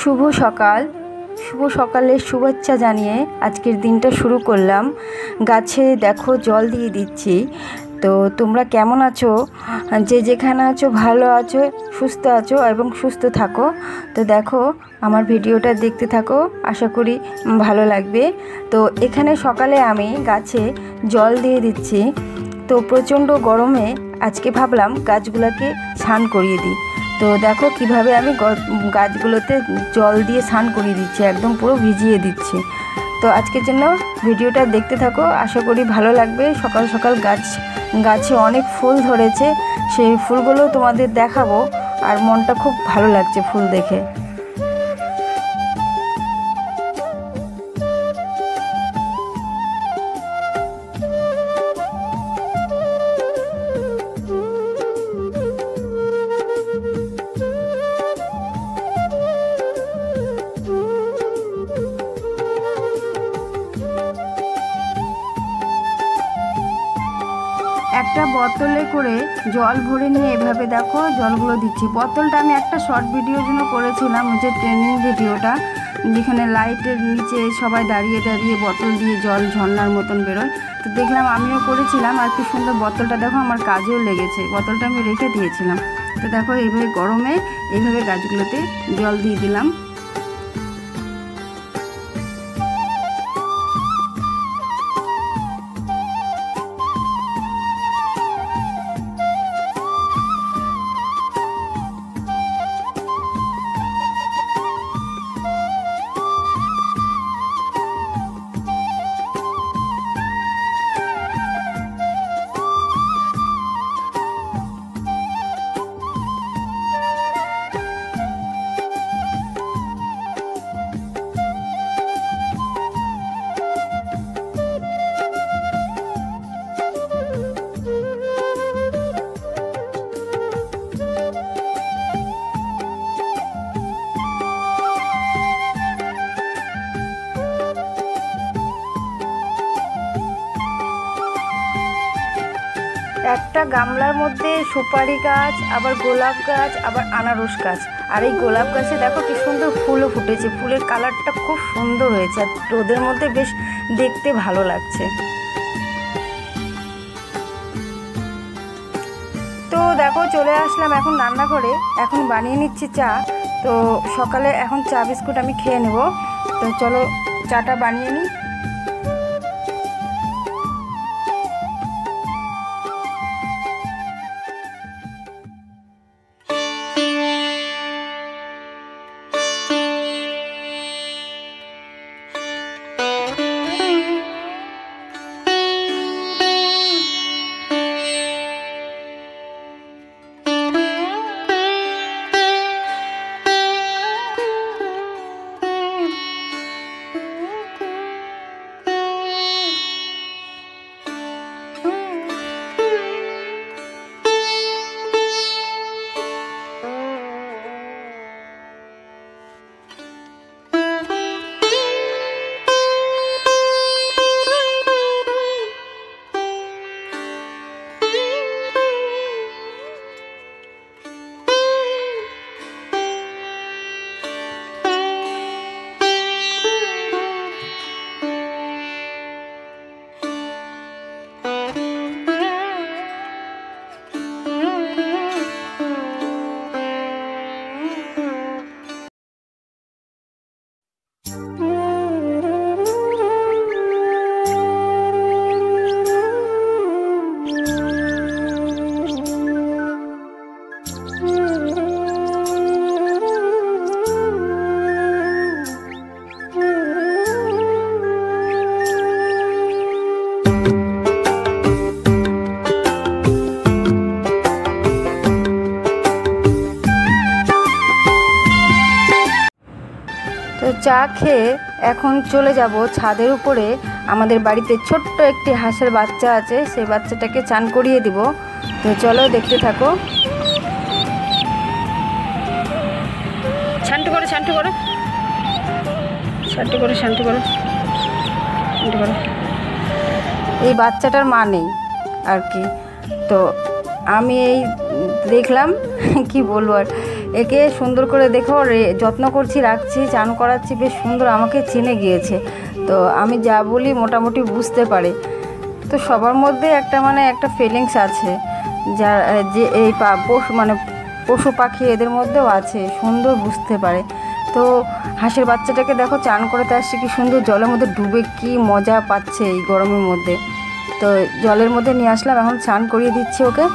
শুভ সকাল, শুভ সকালের শুভেচ্ছা জানিয়ে আজকের দিনটা শুরু করলাম। গাছে দেখো জল দিয়ে দিচ্ছি। তো তোমরা কেমন আছো? যে যেখানে আছো ভালো আছো, সুস্থ আছো এবং সুস্থ থাকো। তো দেখো আমার ভিডিওটা দেখতে থাকো, আশা করি ভালো লাগবে। তো এখানে সকালে আমি গাছে জল দিয়ে দিচ্ছি। তো প্রচণ্ড গরমে আজকে ভাবলাম গাছগুলোকে স্নান করিয়ে দিই। তো দেখো কিভাবে আমি গাছগুলোতে জল দিয়ে স্নান করিয়ে দিচ্ছি, একদম পুরো ভিজিয়ে দিচ্ছি। তো আজকের জন্য ভিডিওটা দেখতে থাকো, আশা করি ভালো লাগবে। সকাল সকাল গাছে অনেক ফুল ধরেছে, সেই ফুলগুলো তোমাদের দেখাবো। আর মনটা খুব ভালো লাগছে ফুল দেখে। একটা বোতলে করে জল ভরে নিয়ে এভাবে দেখো জলগুলো দিচ্ছি। বোতলটা আমি একটা শর্ট ভিডিওর জন্য করেছিলাম, যে ট্রেনিং ভিডিওটা, যেখানে লাইটের নিচে সবাই দাঁড়িয়ে দাঁড়িয়ে বোতল দিয়ে জল ঝর্ণার মতন বেরোয়। তো দেখলাম আমিও করেছিলাম, আর কি সুন্দর বোতলটা দেখো আমার কাজেও লেগেছে। বোতলটা আমি রেখে দিয়েছিলাম। তো দেখো এইভাবে গরমে এইভাবে গাছগুলোতে জল দিয়ে দিলাম। একটা গামলার মধ্যে সুপারি গাছ, আবার গোলাপ গাছ, আবার আনারস গাছ। আর এই গোলাপ গাছে দেখো কি সুন্দর ফুলও ফুটেছে। ফুলের কালারটা খুব সুন্দর হয়েছে, আর রোদের মধ্যে বেশ দেখতে ভালো লাগছে। তো দেখো চলে আসলাম এখন রান্নাঘরে, এখন বানিয়ে নিচ্ছি চা। তো সকালে এখন চা বিস্কুট আমি খেয়ে নেব। তো চলো চাটা বানিয়ে নিই। তো চা খেয়ে এখন চলে যাব ছাদের উপরে। আমাদের বাড়িতে ছোট্ট একটি হাঁসের বাচ্চা আছে, সেই বাচ্চাটাকে চান করিয়ে দিব। তো চলো দেখতে থাকো। শান্তি করো, শান্তি করো, শান্তি করো, শান্তি করো, শান্তি করো। এই বাচ্চাটার মা নেই আর কি। তো আমি এই দেখলাম কি বলবো আর, একে সুন্দর করে দেখো যত্ন করছি, রাখছি, চান করাচ্ছি, বেশ সুন্দর আমাকে চিনে গিয়েছে। তো আমি যা বলি মোটামুটি বুঝতে পারে। তো সবার মধ্যে একটা ফিলিংস আছে, যা যে এই পশু পাখি এদের মধ্যেও আছে, সুন্দর বুঝতে পারে। তো হাঁসের বাচ্চাটাকে দেখো চান করাতে আসছে, কি সুন্দর জলের মধ্যে ডুবে কি মজা পাচ্ছে এই গরমের মধ্যে। তো জলের মধ্যে নিয়ে আসলাম, এখন চান করিয়ে দিচ্ছি ওকে।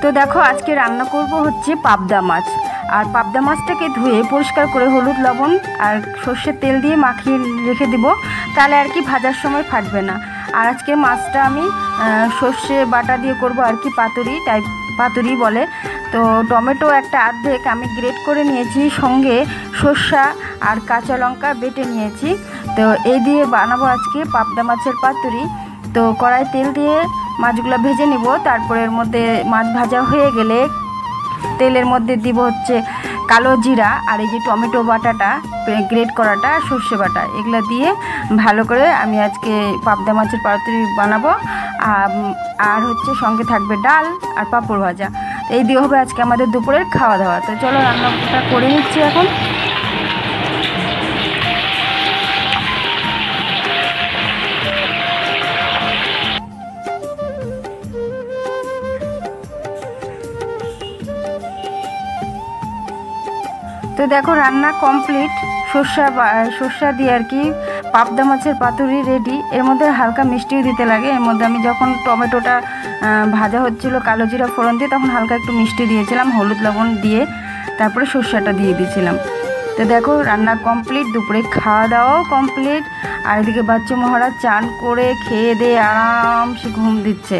তো দেখো আজকে রান্না করব হচ্ছে পাবদা মাছ। আর পাবদা মাছটাকে ধুয়ে পরিষ্কার করে হলুদ লবণ আর সর্ষের তেল দিয়ে মাখিয়ে রেখে দিব, তাহলে আর কি ভাজার সময় ফাটবে না। আর আজকে মাছটা আমি সর্ষে বাটা দিয়ে করব আর কি, পাতুরি বলে। তো টমেটো একটা অর্ধেক আমি গ্রেট করে নিয়েছি, সঙ্গে সর্ষা আর কাঁচা লঙ্কা বেটে নিয়েছি। তো এই দিয়ে বানাবো আজকে পাবদা মাছের পাতুরি। তো কড়াই তেল দিয়ে মাছগুলো ভেজে নিব, তারপরে এর মধ্যে মাছ ভাজা হয়ে গেলে তেলের মধ্যে দিব হচ্ছে কালো জিরা আর এই যে টমেটো বাটাটা গ্রেট করাটা, সর্ষে বাটা, এগুলো দিয়ে ভালো করে আমি আজকে পাবদা মাছের পাতুরি বানাবো। আর হচ্ছে সঙ্গে থাকবে ডাল আর পাঁপড় ভাজা। এই দিয়ে হবে আজকে আমাদের দুপুরের খাওয়া দাওয়া। তো চলো রান্নাটা করে নিচ্ছি এখন। তো দেখো রান্না কমপ্লিট, সর্ষা দিয়ে আর কি পাবদা মাছের পাতুরি রেডি। এর মধ্যে হালকা মিষ্টিও দিতে লাগে। এর মধ্যে আমি যখন টমেটোটা ভাজা হচ্ছিল কালো জিরা ফোড়ন দিয়ে, তখন হালকা একটু মিষ্টি দিয়েছিলাম, হলুদ লবণ দিয়ে তারপরে সর্ষাটা দিয়ে দিয়েছিলাম। তো দেখো রান্না কমপ্লিট, দুপুরে খাওয়া দাওয়াও কমপ্লিট। আর এদিকে বাচ্চা মহারাজ চান করে খেয়ে দিয়ে আরামসে ঘুম দিচ্ছে,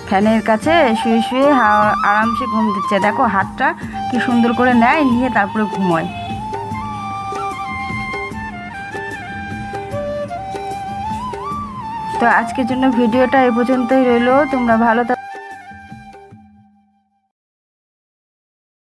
ফ্যানের কাছে শুয়ে শুয়ে আরামসে ঘুম দিচ্ছে। দেখো হাতটা কি সুন্দর করে নেয়, নিয়ে তারপরে ঘুমোয়। তো আজকের জন্য ভিডিওটা এই পর্যন্তই রইলো। তোমরা ভালো থাকো।